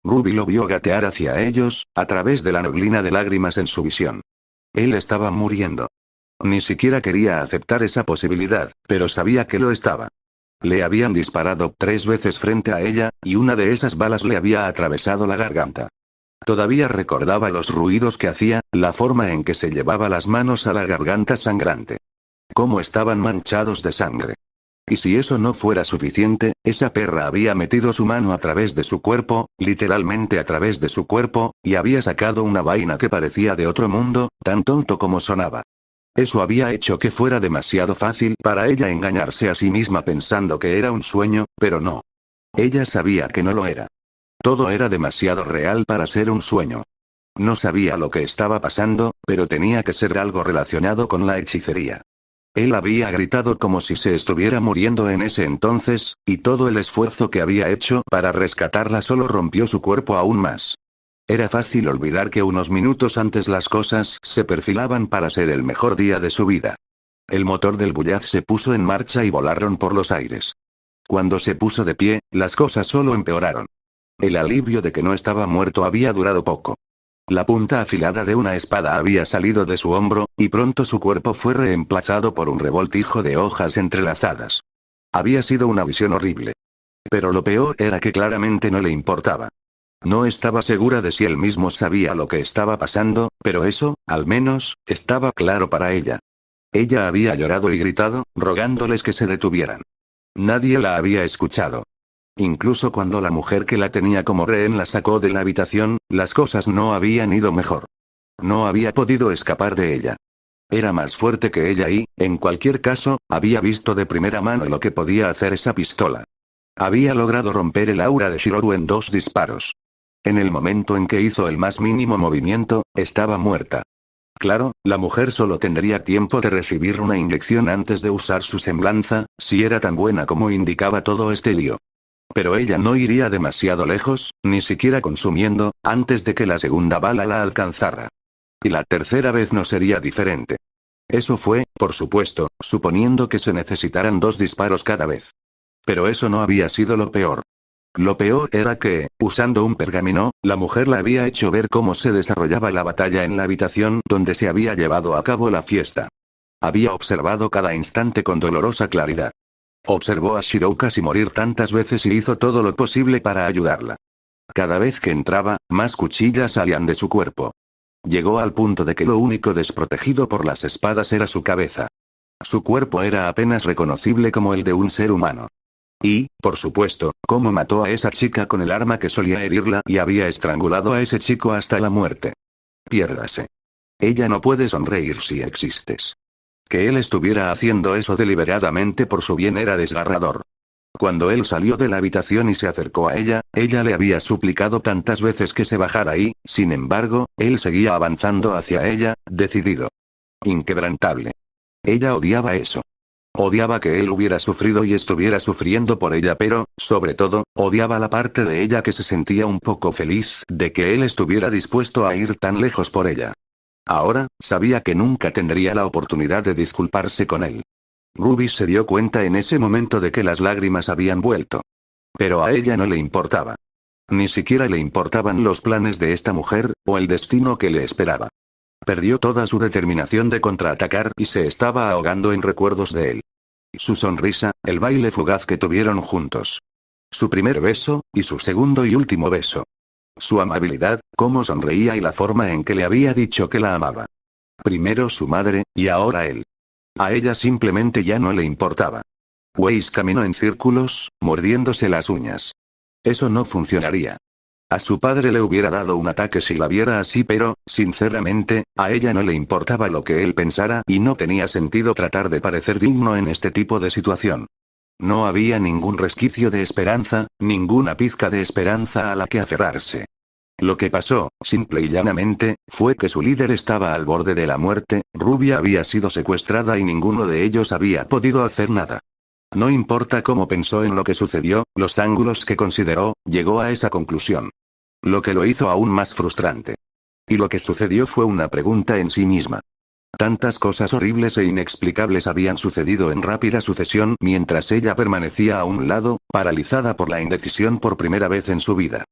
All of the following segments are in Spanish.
Ruby lo vio gatear hacia ellos, a través de la neblina de lágrimas en su visión. Él estaba muriendo. Ni siquiera quería aceptar esa posibilidad, pero sabía que lo estaba. Le habían disparado 3 veces frente a ella, y una de esas balas le había atravesado la garganta. Todavía recordaba los ruidos que hacía, la forma en que se llevaba las manos a la garganta sangrante. Cómo estaban manchados de sangre. Y si eso no fuera suficiente, esa perra había metido su mano a través de su cuerpo, literalmente a través de su cuerpo, y había sacado una vaina que parecía de otro mundo, tan tonto como sonaba. Eso había hecho que fuera demasiado fácil para ella engañarse a sí misma pensando que era un sueño, pero no. Ella sabía que no lo era. Todo era demasiado real para ser un sueño. No sabía lo que estaba pasando, pero tenía que ser algo relacionado con la hechicería. Él había gritado como si se estuviera muriendo en ese entonces, y todo el esfuerzo que había hecho para rescatarla solo rompió su cuerpo aún más. Era fácil olvidar que unos minutos antes las cosas se perfilaban para ser el mejor día de su vida. El motor del Bullaz se puso en marcha y volaron por los aires. Cuando se puso de pie, las cosas solo empeoraron. El alivio de que no estaba muerto había durado poco. La punta afilada de una espada había salido de su hombro, y pronto su cuerpo fue reemplazado por un revoltijo de hojas entrelazadas. Había sido una visión horrible. Pero lo peor era que claramente no le importaba. No estaba segura de si él mismo sabía lo que estaba pasando, pero eso, al menos, estaba claro para ella. Ella había llorado y gritado, rogándoles que se detuvieran. Nadie la había escuchado. Incluso cuando la mujer que la tenía como rehén la sacó de la habitación, las cosas no habían ido mejor. No había podido escapar de ella. Era más fuerte que ella y, en cualquier caso, había visto de primera mano lo que podía hacer esa pistola. Había logrado romper el aura de Shiroru en 2 disparos. En el momento en que hizo el más mínimo movimiento, estaba muerta. Claro, la mujer solo tendría tiempo de recibir una inyección antes de usar su semblanza, si era tan buena como indicaba todo este lío. Pero ella no iría demasiado lejos, ni siquiera consumiendo, antes de que la segunda bala la alcanzara. Y la tercera vez no sería diferente. Eso fue, por supuesto, suponiendo que se necesitaran 2 disparos cada vez. Pero eso no había sido lo peor. Lo peor era que, usando un pergamino, la mujer la había hecho ver cómo se desarrollaba la batalla en la habitación donde se había llevado a cabo la fiesta. Había observado cada instante con dolorosa claridad. Observó a Shirou casi morir tantas veces y hizo todo lo posible para ayudarla. Cada vez que entraba, más cuchillas salían de su cuerpo. Llegó al punto de que lo único desprotegido por las espadas era su cabeza. Su cuerpo era apenas reconocible como el de un ser humano. Y, por supuesto, cómo mató a esa chica con el arma que solía herirla y había estrangulado a ese chico hasta la muerte. Piérdase. Ella no puede sonreír si existes. Que él estuviera haciendo eso deliberadamente por su bien era desgarrador. Cuando él salió de la habitación y se acercó a ella, ella le había suplicado tantas veces que se bajara y, sin embargo, él seguía avanzando hacia ella, decidido. Inquebrantable. Ella odiaba eso. Odiaba que él hubiera sufrido y estuviera sufriendo por ella, pero, sobre todo, odiaba la parte de ella que se sentía un poco feliz de que él estuviera dispuesto a ir tan lejos por ella. Ahora, sabía que nunca tendría la oportunidad de disculparse con él. Ruby se dio cuenta en ese momento de que las lágrimas habían vuelto. Pero a ella no le importaba. Ni siquiera le importaban los planes de esta mujer, o el destino que le esperaba. Perdió toda su determinación de contraatacar y se estaba ahogando en recuerdos de él. Su sonrisa, el baile fugaz que tuvieron juntos. Su primer beso, y su segundo y último beso. Su amabilidad, cómo sonreía y la forma en que le había dicho que la amaba. Primero su madre, y ahora él. A ella simplemente ya no le importaba. Weiss caminó en círculos, mordiéndose las uñas. Eso no funcionaría. A su padre le hubiera dado un ataque si la viera así, pero, sinceramente, a ella no le importaba lo que él pensara y no tenía sentido tratar de parecer digno en este tipo de situación. No había ningún resquicio de esperanza, ninguna pizca de esperanza a la que aferrarse. Lo que pasó, simple y llanamente, fue que su líder estaba al borde de la muerte, Ruby había sido secuestrada y ninguno de ellos había podido hacer nada. No importa cómo pensó en lo que sucedió, los ángulos que consideró, llegó a esa conclusión. Lo que lo hizo aún más frustrante. Y lo que sucedió fue una pregunta en sí misma. Tantas cosas horribles e inexplicables habían sucedido en rápida sucesión mientras ella permanecía a un lado, paralizada por la indecisión por primera vez en su vida.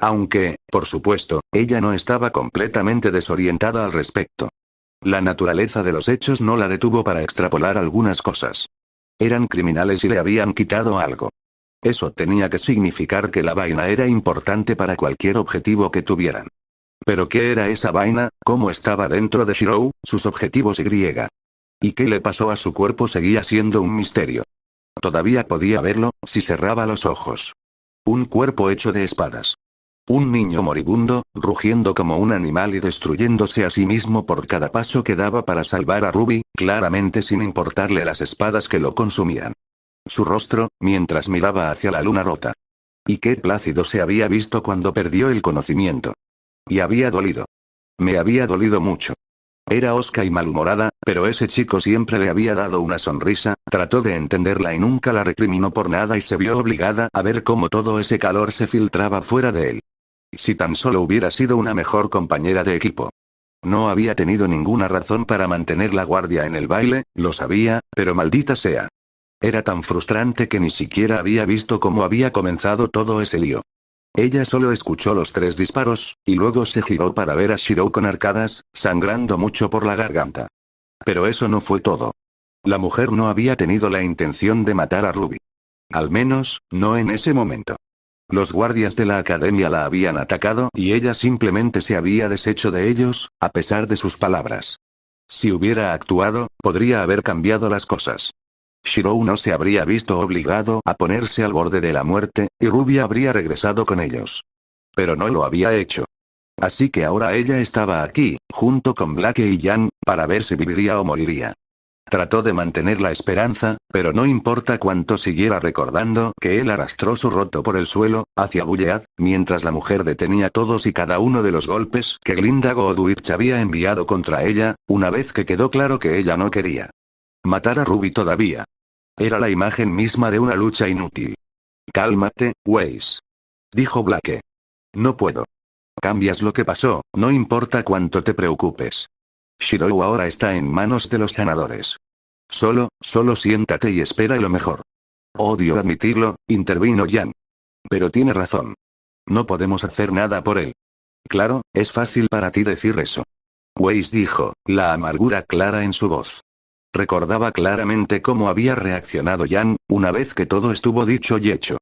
Aunque, por supuesto, ella no estaba completamente desorientada al respecto. La naturaleza de los hechos no la detuvo para extrapolar algunas cosas. Eran criminales y le habían quitado algo. Eso tenía que significar que la vaina era importante para cualquier objetivo que tuvieran. ¿Pero qué era esa vaina? ¿Cómo estaba dentro de Shirou? Sus objetivos ¿Y qué le pasó a su cuerpo? Seguía siendo un misterio. Todavía podía verlo, si cerraba los ojos. Un cuerpo hecho de espadas. Un niño moribundo, rugiendo como un animal y destruyéndose a sí mismo por cada paso que daba para salvar a Ruby, claramente sin importarle las espadas que lo consumían. Su rostro, mientras miraba hacia la luna rota. Y qué plácido se había visto cuando perdió el conocimiento. Y había dolido. Me había dolido mucho. Era hosca y malhumorada, pero ese chico siempre le había dado una sonrisa, trató de entenderla y nunca la recriminó por nada y se vio obligada a ver cómo todo ese calor se filtraba fuera de él. Si tan solo hubiera sido una mejor compañera de equipo. No había tenido ninguna razón para mantener la guardia en el baile, lo sabía, pero maldita sea. Era tan frustrante que ni siquiera había visto cómo había comenzado todo ese lío. Ella solo escuchó los 3 disparos, y luego se giró para ver a Shirou con arcadas, sangrando mucho por la garganta. Pero eso no fue todo. La mujer no había tenido la intención de matar a Ruby. Al menos, no en ese momento. Los guardias de la academia la habían atacado y ella simplemente se había deshecho de ellos, a pesar de sus palabras. Si hubiera actuado, podría haber cambiado las cosas. Shirou no se habría visto obligado a ponerse al borde de la muerte, y Ruby habría regresado con ellos. Pero no lo había hecho. Así que ahora ella estaba aquí, junto con Blake y Jan, para ver si viviría o moriría. Trató de mantener la esperanza, pero no importa cuánto siguiera recordando que él arrastró su roto por el suelo, hacia Bullead, mientras la mujer detenía todos y cada uno de los golpes que Glinda Goodwitch había enviado contra ella, una vez que quedó claro que ella no quería matar a Ruby todavía. Era la imagen misma de una lucha inútil. Cálmate, Weiss. Dijo Blake. No puedo. Cambias lo que pasó, no importa cuánto te preocupes. Shirou ahora está en manos de los sanadores. Solo siéntate y espera lo mejor. Odio admitirlo, intervino Jan. Pero tiene razón. No podemos hacer nada por él. Claro, es fácil para ti decir eso. Weiss dijo, la amargura clara en su voz. Recordaba claramente cómo había reaccionado Jan, una vez que todo estuvo dicho y hecho.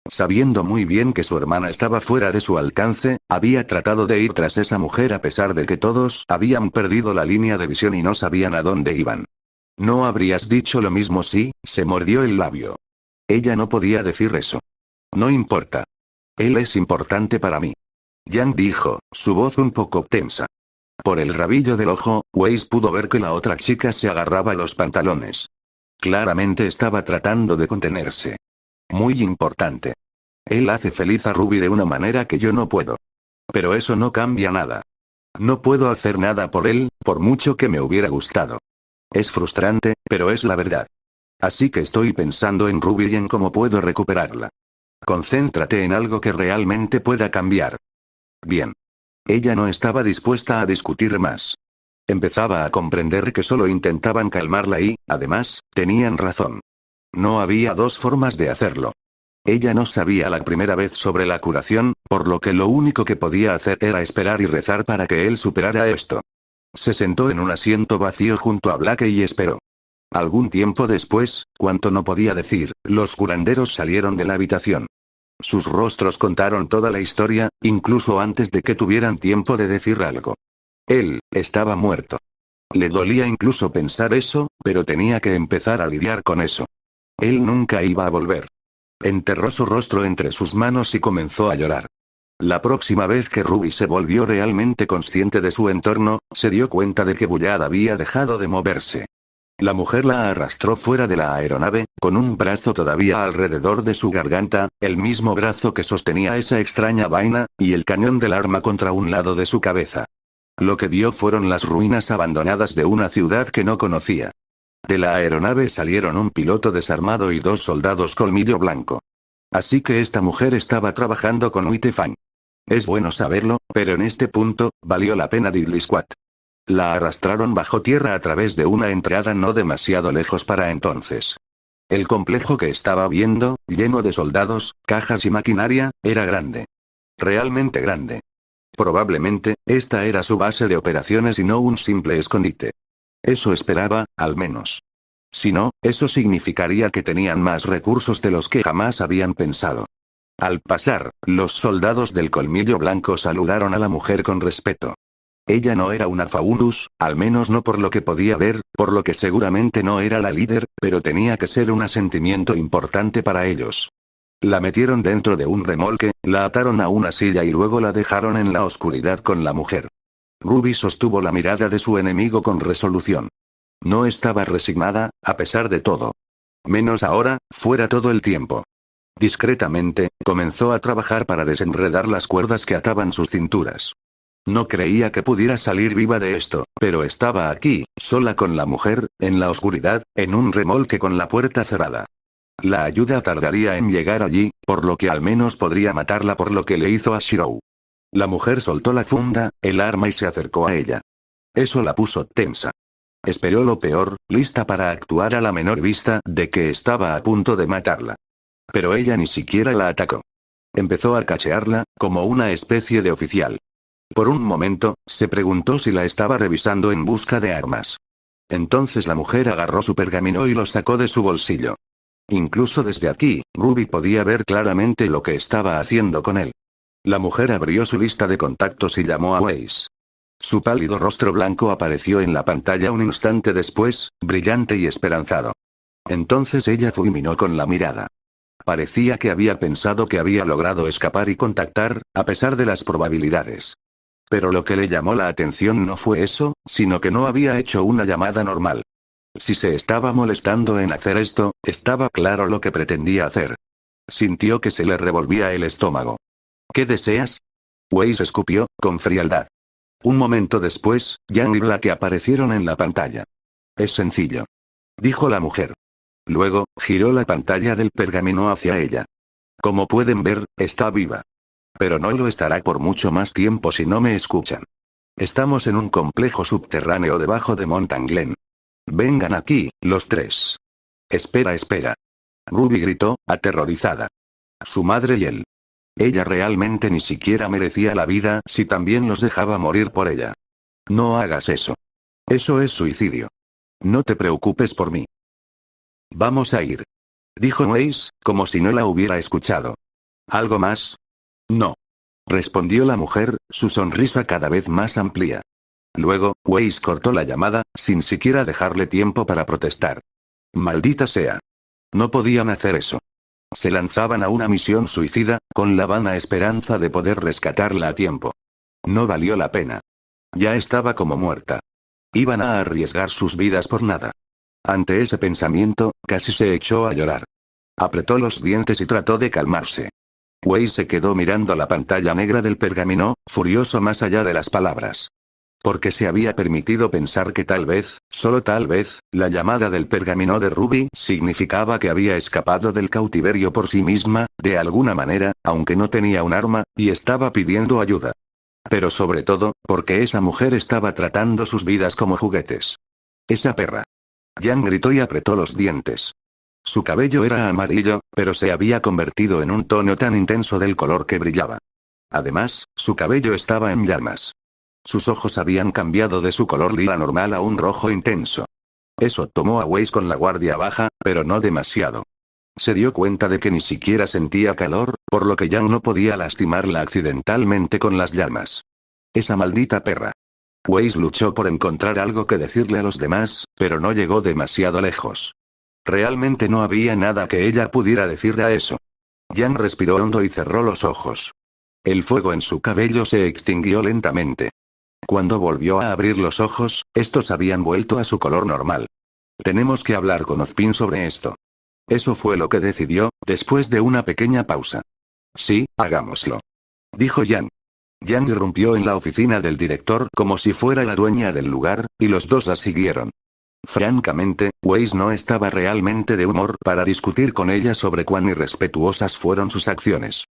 Sabiendo muy bien que su hermana estaba fuera de su alcance, había tratado de ir tras esa mujer a pesar de que todos habían perdido la línea de visión y no sabían a dónde iban. ¿No habrías dicho lo mismo si? Se mordió el labio. Ella no podía decir eso. No importa. Él es importante para mí. Jan dijo, su voz un poco tensa. Por el rabillo del ojo, Weiss pudo ver que la otra chica se agarraba los pantalones. Claramente estaba tratando de contenerse. Muy importante. Él hace feliz a Ruby de una manera que yo no puedo. Pero eso no cambia nada. No puedo hacer nada por él, por mucho que me hubiera gustado. Es frustrante, pero es la verdad. Así que estoy pensando en Ruby y en cómo puedo recuperarla. Concéntrate en algo que realmente pueda cambiar. Bien. Ella no estaba dispuesta a discutir más. Empezaba a comprender que solo intentaban calmarla y, además, tenían razón. No había 2 formas de hacerlo. Ella no sabía la primera vez sobre la curación, por lo que lo único que podía hacer era esperar y rezar para que él superara esto. Se sentó en un asiento vacío junto a Blake y esperó. Algún tiempo después, cuanto no podía decir, los curanderos salieron de la habitación. Sus rostros contaron toda la historia, incluso antes de que tuvieran tiempo de decir algo. Él estaba muerto. Le dolía incluso pensar eso, pero tenía que empezar a lidiar con eso. Él nunca iba a volver. Enterró su rostro entre sus manos y comenzó a llorar. La próxima vez que Ruby se volvió realmente consciente de su entorno, se dio cuenta de que Bullead había dejado de moverse. La mujer la arrastró fuera de la aeronave, con un brazo todavía alrededor de su garganta, el mismo brazo que sostenía esa extraña vaina, y el cañón del arma contra un lado de su cabeza. Lo que vio fueron las ruinas abandonadas de una ciudad que no conocía. De la aeronave salieron un piloto desarmado y 2 soldados colmillo blanco. Así que esta mujer estaba trabajando con Whitefang. Es bueno saberlo, pero en este punto, valió la pena Diddley Squad. La arrastraron bajo tierra a través de una entrada no demasiado lejos para entonces. El complejo que estaba viendo, lleno de soldados, cajas y maquinaria, era grande. Realmente grande. Probablemente, esta era su base de operaciones y no un simple escondite. Eso esperaba, al menos. Si no, eso significaría que tenían más recursos de los que jamás habían pensado. Al pasar, los soldados del colmillo blanco saludaron a la mujer con respeto. Ella no era una Faunus, al menos no por lo que podía ver, por lo que seguramente no era la líder, pero tenía que ser un asentimiento importante para ellos. La metieron dentro de un remolque, la ataron a una silla y luego la dejaron en la oscuridad con la mujer. Ruby sostuvo la mirada de su enemigo con resolución. No estaba resignada, a pesar de todo. Menos ahora, fuera todo el tiempo. Discretamente, comenzó a trabajar para desenredar las cuerdas que ataban sus cinturas. No creía que pudiera salir viva de esto, pero estaba aquí, sola con la mujer, en la oscuridad, en un remolque con la puerta cerrada. La ayuda tardaría en llegar allí, por lo que al menos podría matarla por lo que le hizo a Shirou. La mujer soltó la funda, el arma y se acercó a ella. Eso la puso tensa. Esperó lo peor, lista para actuar a la menor vista de que estaba a punto de matarla. Pero ella ni siquiera la atacó. Empezó a cachearla, como una especie de oficial. Por un momento, se preguntó si la estaba revisando en busca de armas. Entonces la mujer agarró su pergamino y lo sacó de su bolsillo. Incluso desde aquí, Ruby podía ver claramente lo que estaba haciendo con él. La mujer abrió su lista de contactos y llamó a Weiss. Su pálido rostro blanco apareció en la pantalla un instante después, brillante y esperanzado. Entonces ella fulminó con la mirada. Parecía que había pensado que había logrado escapar y contactar, a pesar de las probabilidades. Pero lo que le llamó la atención no fue eso, sino que no había hecho una llamada normal. Si se estaba molestando en hacer esto, estaba claro lo que pretendía hacer. Sintió que se le revolvía el estómago. ¿Qué deseas? Weiss escupió, con frialdad. Un momento después, Yang y Black aparecieron en la pantalla. Es sencillo. Dijo la mujer. Luego, giró la pantalla del pergamino hacia ella. Como pueden ver, está viva. Pero no lo estará por mucho más tiempo si no me escuchan. Estamos en un complejo subterráneo debajo de Mountain Glen. Vengan aquí, los tres. Espera. Ruby gritó, aterrorizada. Su madre y él. Ella realmente ni siquiera merecía la vida si también los dejaba morir por ella. No hagas eso. Eso es suicidio. No te preocupes por mí. Vamos a ir. Dijo Weiss, como si no la hubiera escuchado. ¿Algo más? No. Respondió la mujer, su sonrisa cada vez más amplia. Luego, Weiss cortó la llamada, sin siquiera dejarle tiempo para protestar. Maldita sea. No podían hacer eso. Se lanzaban a una misión suicida, con la vana esperanza de poder rescatarla a tiempo. No valió la pena. Ya estaba como muerta. Iban a arriesgar sus vidas por nada. Ante ese pensamiento, casi se echó a llorar. Apretó los dientes y trató de calmarse. Weiss se quedó mirando la pantalla negra del pergamino, furioso más allá de las palabras. Porque se había permitido pensar que tal vez, solo tal vez, la llamada del pergamino de Ruby significaba que había escapado del cautiverio por sí misma, de alguna manera, aunque no tenía un arma, y estaba pidiendo ayuda. Pero sobre todo, porque esa mujer estaba tratando sus vidas como juguetes. Esa perra. Yang gritó y apretó los dientes. Su cabello era amarillo, pero se había convertido en un tono tan intenso del color que brillaba. Además, su cabello estaba en llamas. Sus ojos habían cambiado de su color lila normal a un rojo intenso. Eso tomó a Weiss con la guardia baja, pero no demasiado. Se dio cuenta de que ni siquiera sentía calor, por lo que Yang no podía lastimarla accidentalmente con las llamas. Esa maldita perra. Weiss luchó por encontrar algo que decirle a los demás, pero no llegó demasiado lejos. Realmente no había nada que ella pudiera decirle a eso. Yang respiró hondo y cerró los ojos. El fuego en su cabello se extinguió lentamente. Cuando volvió a abrir los ojos, estos habían vuelto a su color normal. Tenemos que hablar con Ozpin sobre esto. Eso fue lo que decidió, después de una pequeña pausa. Sí, hagámoslo. Dijo Yang. Yang irrumpió en la oficina del director como si fuera la dueña del lugar, y los dos la siguieron. Francamente, Weiss no estaba realmente de humor para discutir con ella sobre cuán irrespetuosas fueron sus acciones.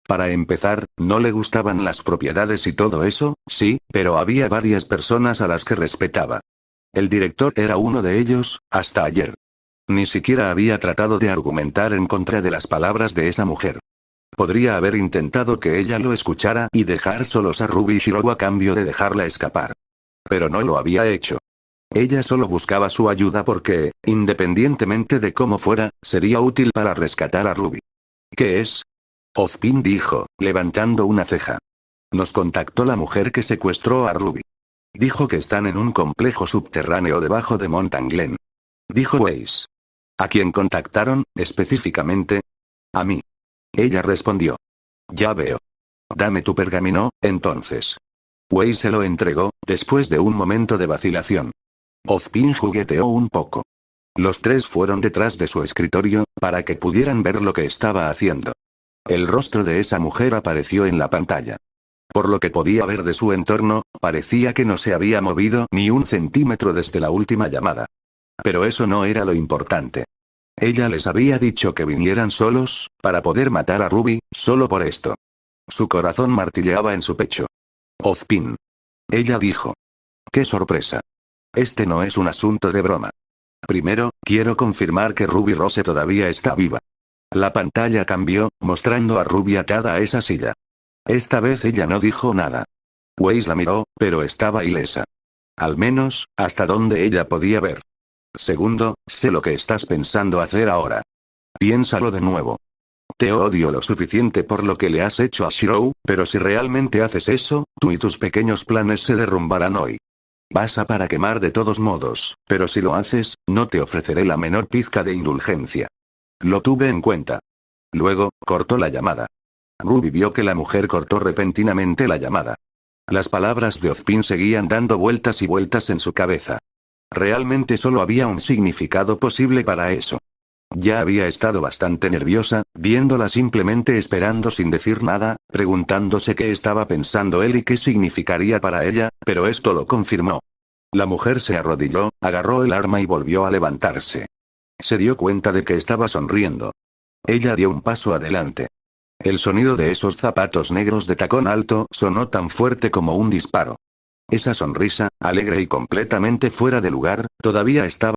Para empezar, no le gustaban las propiedades y todo eso, sí, pero había varias personas a las que respetaba. El director era uno de ellos, hasta ayer. Ni siquiera había tratado de argumentar en contra de las palabras de esa mujer. Podría haber intentado que ella lo escuchara y dejar solos a Ruby y Shiro a cambio de dejarla escapar. Pero no lo había hecho. Ella solo buscaba su ayuda porque, independientemente de cómo fuera, sería útil para rescatar a Ruby. ¿Qué es? Ozpin dijo, levantando una ceja. Nos contactó la mujer que secuestró a Ruby. Dijo que están en un complejo subterráneo debajo de Mountain Glen. Dijo Weiss. ¿A quién contactaron, específicamente? A mí. Ella respondió. Ya veo. Dame tu pergamino, entonces. Weiss se lo entregó, después de un momento de vacilación. Ozpin jugueteó un poco. Los tres fueron detrás de su escritorio, para que pudieran ver lo que estaba haciendo. El rostro de esa mujer apareció en la pantalla. Por lo que podía ver de su entorno, parecía que no se había movido ni un centímetro desde la última llamada. Pero eso no era lo importante. Ella les había dicho que vinieran solos, para poder matar a Ruby, solo por esto. Su corazón martilleaba en su pecho. Ozpin. Ella dijo. ¡Qué sorpresa! Este no es un asunto de broma. Primero, quiero confirmar que Ruby Rose todavía está viva. La pantalla cambió, mostrando a Ruby atada a esa silla. Esta vez ella no dijo nada. Weiss la miró, pero estaba ilesa. Al menos, hasta donde ella podía ver. Segundo, sé lo que estás pensando hacer ahora. Piénsalo de nuevo. Te odio lo suficiente por lo que le has hecho a Shiro, pero si realmente haces eso, tú y tus pequeños planes se derrumbarán hoy. Vas a para quemar de todos modos, pero si lo haces, no te ofreceré la menor pizca de indulgencia. Lo tuve en cuenta. Luego, cortó la llamada. Ruby vio que la mujer cortó repentinamente la llamada. Las palabras de Ozpin seguían dando vueltas y vueltas en su cabeza. Realmente solo había un significado posible para eso. Ya había estado bastante nerviosa, viéndola simplemente esperando sin decir nada, preguntándose qué estaba pensando él y qué significaría para ella, pero esto lo confirmó. La mujer se arrodilló, agarró el arma y volvió a levantarse. Se dio cuenta de que estaba sonriendo. Ella dio un paso adelante. El sonido de esos zapatos negros de tacón alto sonó tan fuerte como un disparo. Esa sonrisa, alegre y completamente fuera de lugar, todavía estaba